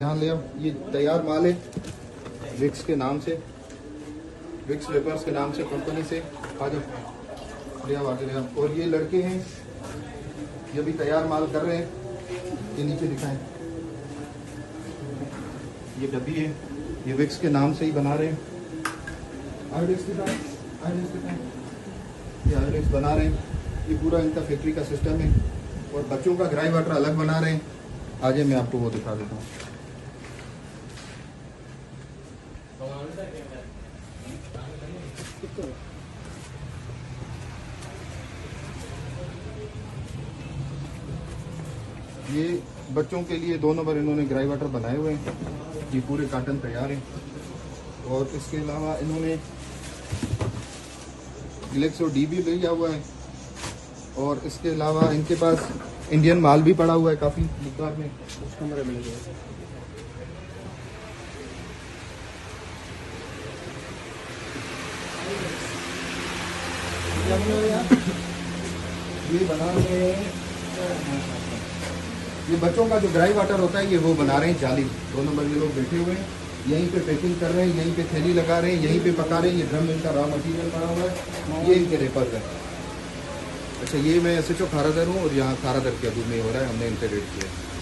यहाँ ले आओ, ये तैयार माल है विक्स के नाम से, विक्स वेपर्स के नाम से कंपनी से। आ जाओ, ले आओ, आगे ले आओ। और ये लड़के हैं, ये भी तैयार माल कर रहे हैं, ये नीचे दिखाएं। ये डब्बी है, ये विक्स के नाम से ही बना रहे हैं। आयोडेक्स ये आयोडेक्स बना रहे हैं, ये पूरा इनका फैक्ट्री का सिस्टम है। और बच्चों का ग्राई वाटर अलग बना रहे हैं। आज मैं आपको वो दिखा देता हूँ। ये बच्चों के लिए 2 नंबर इन्होंने ग्राई वाटर बनाए हुए हैं, ये पूरे कार्टन तैयार हैं। और इसके अलावा इन्होंने इलेक्सो डी भी लिया हुआ है। और इसके अलावा इनके पास इंडियन माल भी पड़ा हुआ है काफ़ी मिकदार में, उस कमरे में लगे। ये बना रहे हैं, ये बच्चों का जो ड्राई वाटर होता है ये वो बना रहे हैं जाली। 2 नंबर ये लोग बैठे हुए हैं, यहीं पे पैकिंग कर रहे हैं, यहीं पे थैली लगा रहे हैं, यहीं पे पका रहे हैं। ये ड्रम इनका रॉ मटेरियल पड़ा हुआ है, ये इनके रेपर्स है। अच्छा, ये मैं SHO खारादर हूँ और यहाँ खारादर के अभी में हो रहा है, हमने इनसे रेट किया है।